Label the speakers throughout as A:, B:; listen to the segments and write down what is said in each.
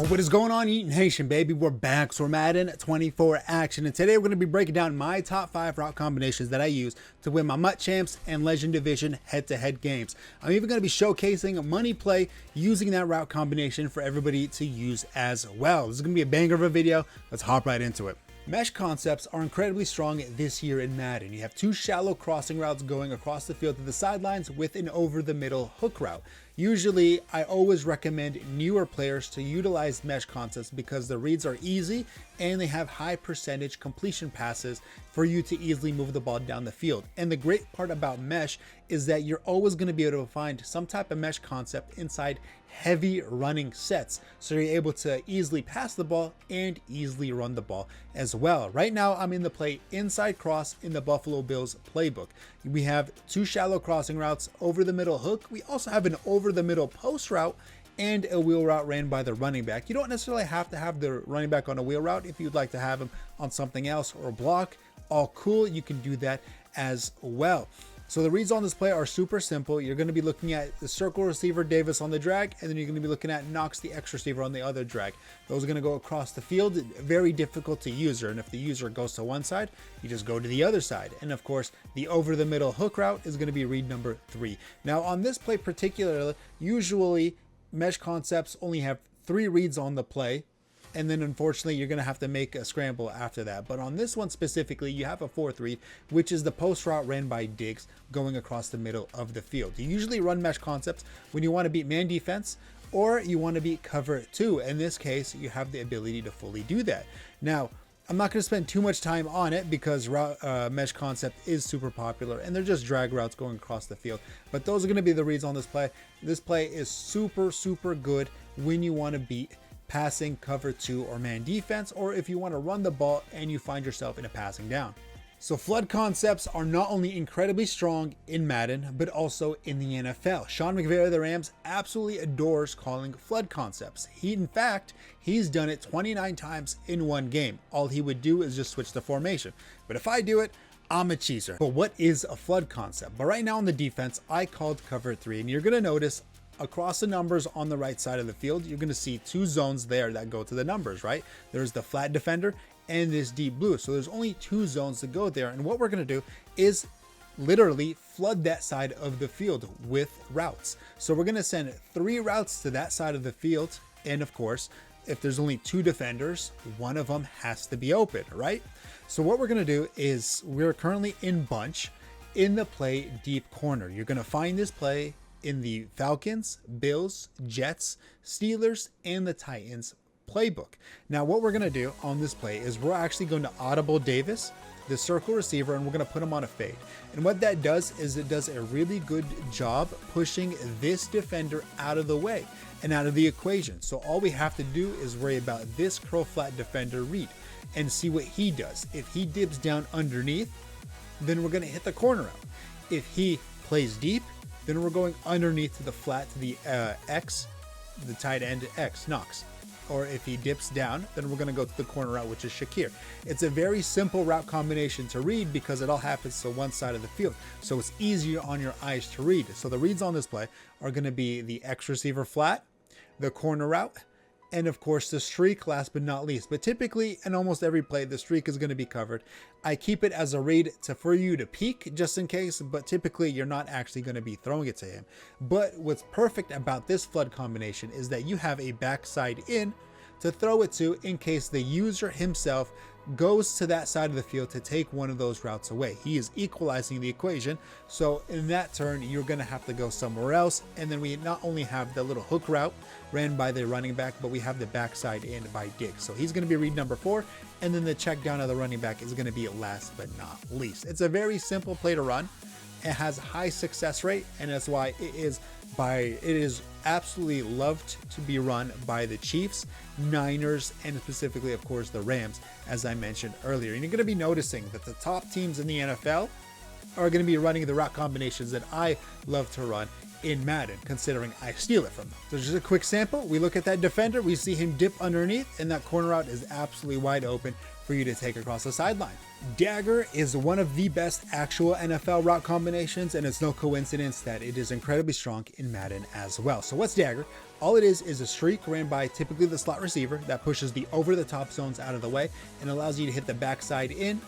A: What is going on, Eaton Nation, baby? We're back. So we're Madden 24 action, and today we're going to be breaking down my top 5 route combinations that I use to win my MUT Champs and Legend Division head-to-head games. I'm even going to be showcasing money play using that route combination for everybody to use as well. This is going to be a banger of a video. Let's hop right into it. Mesh concepts are incredibly strong this year in Madden. You have 2 shallow crossing routes going across the field to the sidelines with an over-the-middle hook route. Usually, I always recommend newer players to utilize mesh concepts because the reads are easy and they have high percentage completion passes for you to easily move the ball down the field. And the great part about mesh is that you're always going to be able to find some type of mesh concept inside heavy running sets. So you're able to easily pass the ball and easily run the ball as well. Right now, I'm in the play inside cross in the Buffalo Bills playbook. We have 2 shallow crossing routes over the middle hook. We also have an over the middle post route and a wheel route ran by the running back. You don't necessarily have to have the running back on a wheel route. If you'd like to have him on something else or block, all cool, you can do that as well. So the reads on this play are super simple. You're going to be looking at the circle receiver Davis on the drag, and then you're going to be looking at Knox the X receiver on the other drag. Those are going to go across the field. Very difficult to user, and if the user goes to one side, you just go to the other side. And of course, the over the middle hook route is going to be read number 3. Now on this play particularly, usually mesh concepts only have 3 reads on the play. And then unfortunately, you're going to have to make a scramble after that. But on this one specifically, you have a 4th read, which is the post route ran by Diggs going across the middle of the field. You usually run mesh concepts when you want to beat man defense or you want to beat cover 2. In this case, you have the ability to fully do that. Now, I'm not going to spend too much time on it because mesh concept is super popular and they're just drag routes going across the field. But those are going to be the reads on this play. This play is super, super good when you want to beat passing, cover 2, or man defense, or if you want to run the ball and you find yourself in a passing down. So flood concepts are not only incredibly strong in Madden, but also in the NFL. Sean McVay of the Rams absolutely adores calling flood concepts. In fact, he's done it 29 times in one game. All he would do is just switch the formation. But if I do it, I'm a cheeser. But what is a flood concept? But right now on the defense, I called cover 3, and you're going to notice across the numbers on the right side of the field, you're going to see 2 zones there that go to the numbers, right? There's the flat defender and this deep blue. So there's only 2 zones to go there. And what we're going to do is literally flood that side of the field with routes. So we're going to send 3 routes to that side of the field. And of course, if there's only 2 defenders, one of them has to be open, right? So what we're going to do is we're currently in bunch in the play deep corner. You're going to find this play in the Falcons, Bills, Jets, Steelers, and the Titans playbook. Now what we're going to do on this play is we're actually going to audible Davis, the circle receiver, and we're going to put him on a fade. And what that does is it does a really good job pushing this defender out of the way and out of the equation. So all we have to do is worry about this curl flat defender read and see what he does. If he dips down underneath, then we're going to hit the corner out. If he plays deep, then we're going underneath to the flat to the X, the tight end X, Knox. Or if he dips down, then we're going to go to the corner route, which is Shakir. It's a very simple route combination to read because it all happens to one side of the field. So it's easier on your eyes to read. So the reads on this play are going to be the X receiver flat, the corner route, and of course the streak last but not least. But typically in almost every play, the streak is going to be covered. I keep it as a read for you to peek just in case, but typically you're not actually going to be throwing it to him. But what's perfect about this flood combination is that you have a backside in to throw it to in case the user himself goes to that side of the field to take one of those routes away. He is equalizing the equation. So in that turn, you're going to have to go somewhere else. And then we not only have the little hook route ran by the running back, but we have the backside in by Diggs. So he's going to be read number 4. And then the check down of the running back is going to be last but not least. It's a very simple play to run. It has high success rate, and that's why it is absolutely loved to be run by the Chiefs, Niners, and specifically, of course, the Rams, as I mentioned earlier. And you're going to be noticing that the top teams in the NFL are going to be running the route combinations that I love to run in Madden, considering I steal it from them. So just a quick sample, we look at that defender, we see him dip underneath, and that corner route is absolutely wide open for you to take across the sideline. Dagger is one of the best actual NFL route combinations, and it's no coincidence that it is incredibly strong in Madden as well. So what's Dagger? All it is a streak ran by typically the slot receiver that pushes the over-the-top zones out of the way and allows you to hit the backside in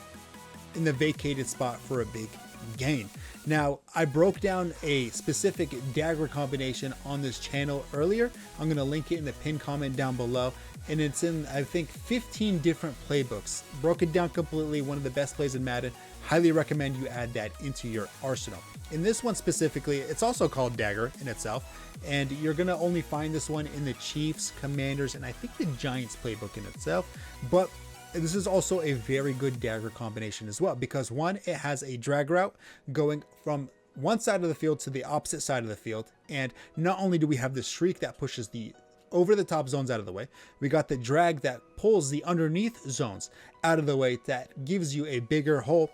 A: the vacated spot for a big gain. Now, I broke down a specific Dagger combination on this channel earlier. I'm going to link it in the pinned comment down below, and it's in, I think, 15 different playbooks. Broke it down completely, one of the best plays in Madden. Highly recommend you add that into your arsenal. In this one specifically, it's also called Dagger in itself, and you're going to only find this one in the Chiefs, Commanders, and I think the Giants playbook in itself, but this is also a very good Dagger combination as well, because one, it has a drag route going from one side of the field to the opposite side of the field. And not only do we have the streak that pushes the over the top zones out of the way, we got the drag that pulls the underneath zones out of the way, that gives you a bigger hole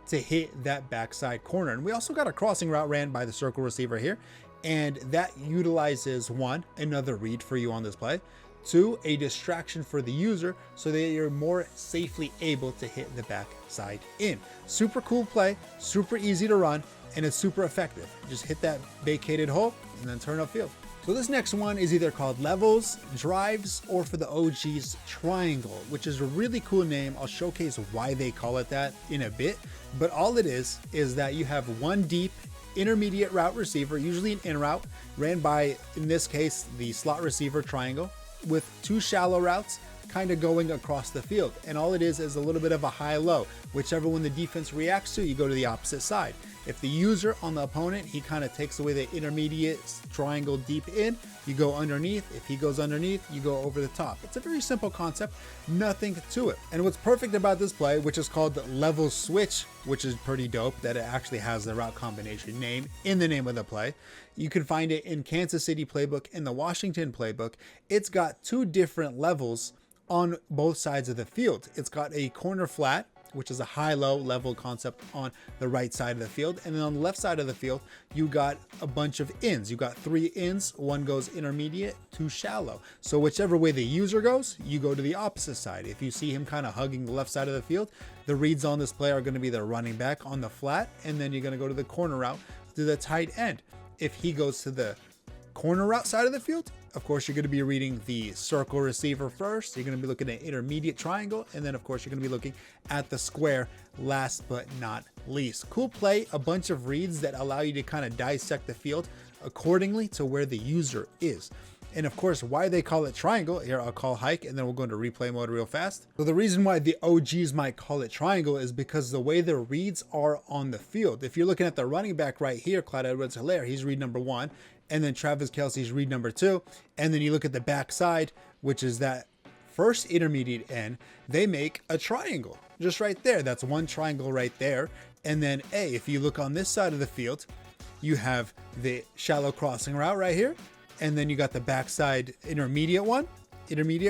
A: to hit that backside corner. And we also got a crossing route ran by the circle receiver here, and that utilizes one, another read for you on this play, two, a distraction for the user so that you're more safely able to hit the backside in. Super cool play, super easy to run, and it's super effective. Just hit that vacated hole and then turn upfield. So this next one is either called Levels, Drives, or for the OGs, Triangle, which is a really cool name. I'll showcase why they call it that in a bit, but all it is that you have one deep intermediate route receiver, usually an in route, ran by, in this case, the slot receiver triangle, with two shallow routes kind of going across the field. And all it is a little bit of a high-low. Whichever one the defense reacts to, you go to the opposite side. If the user on the opponent, he kind of takes away the intermediate triangle deep in, you go underneath. If he goes underneath, you go over the top. It's a very simple concept, nothing to it. And what's perfect about this play, which is called Level Switch, which is pretty dope that it actually has the route combination name in the name of the play. You can find it in Kansas City playbook and the Washington playbook. It's got two different levels on both sides of the field. It's got a corner flat, which is a high-low level concept on the right side of the field. And then on the left side of the field, you got a bunch of ins. You got three ins, one goes intermediate, two shallow. So whichever way the user goes, you go to the opposite side. If you see him kind of hugging the left side of the field, the reads on this play are going to be the running back on the flat, and then you're going to go to the corner route to the tight end. If he goes to the corner route side of the field, of course, you're going to be reading the circle receiver first. You're going to be looking at intermediate triangle. And then, of course, you're going to be looking at the square last but not least. Cool play, a bunch of reads that allow you to kind of dissect the field accordingly to where the user is. And of course, why they call it triangle, here I'll call hike, and then we'll go into replay mode real fast. So the reason why the OGs might call it triangle is because the way the reads are on the field. If you're looking at the running back right here, Clyde Edwards-Helaire, he's read number 1. And then Travis Kelce's read number 2. And then you look at the backside, which is that first intermediate end, they make a triangle just right there. That's one triangle right there. And then if you look on this side of the field, you have the shallow crossing route right here. And then you got the backside intermediate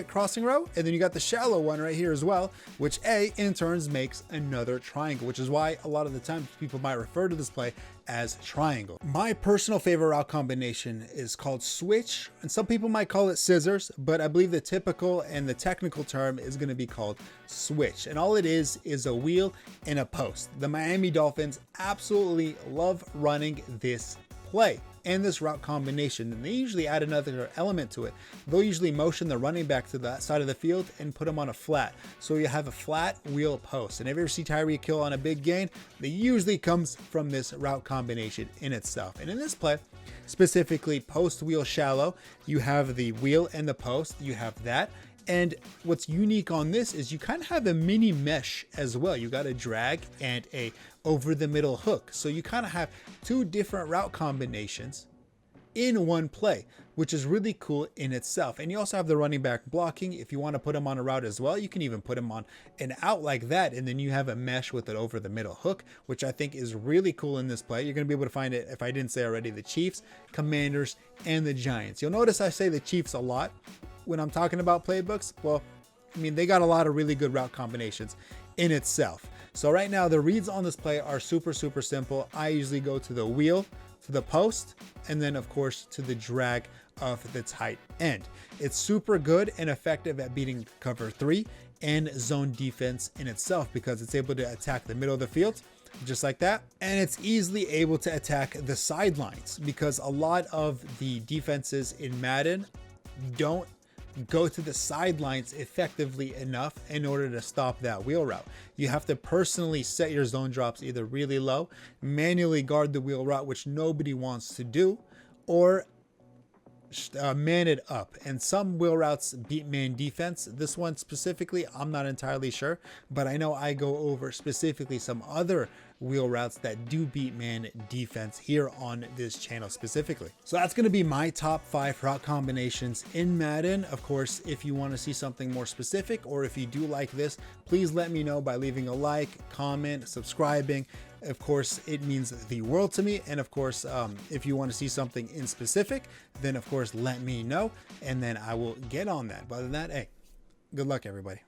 A: crossing route. And then you got the shallow one right here as well, which in turns makes another triangle, which is why a lot of the times people might refer to this play as triangle. My personal favorite route combination is called switch, and some people might call it scissors, but I believe the typical and the technical term is going to be called switch. And all it is a wheel and a post. The Miami Dolphins absolutely love running this play and this route combination, and they usually add another element to it. They'll usually motion the running back to that side of the field and put them on a flat. So you have a flat wheel post. And if you ever see Tyreek Hill on a big gain, that usually comes from this route combination in itself. And in this play, specifically post wheel shallow, you have the wheel and the post, you have that. And what's unique on this is you kind of have a mini mesh as well. You got a drag and a over the middle hook. So you kind of have two different route combinations in one play, which is really cool in itself. And you also have the running back blocking. If you want to put him on a route as well, you can even put him on an out like that. And then you have a mesh with an over the middle hook, which I think is really cool in this play. You're going to be able to find it, if I didn't say already, the Chiefs, Commanders, and the Giants. You'll notice I say the Chiefs a lot when I'm talking about playbooks. Well, I mean, they got a lot of really good route combinations in itself. So right now the reads on this play are super simple. I usually go to the wheel to the post, and then of course to the drag of the tight end. It's super good and effective at beating cover 3 and zone defense in itself, because it's able to attack the middle of the field just like that, and it's easily able to attack the sidelines, because a lot of the defenses in Madden don't go to the sidelines effectively enough in order to stop that wheel route. You have to personally set your zone drops either really low, manually guard the wheel route, which nobody wants to do, or man it up. And some wheel routes beat man defense. This one specifically, I'm not entirely sure, but I know I go over specifically some other wheel routes that do beat man defense here on this channel specifically. So that's going to be my top 5 route combinations in Madden. Of course, if you want to see something more specific, or if you do like this, please let me know by leaving a like, comment, subscribing. Of course, it means the world to me. And of course, if you want to see something in specific, then of course let me know, and then I will get on that. But other than that, hey, good luck everybody.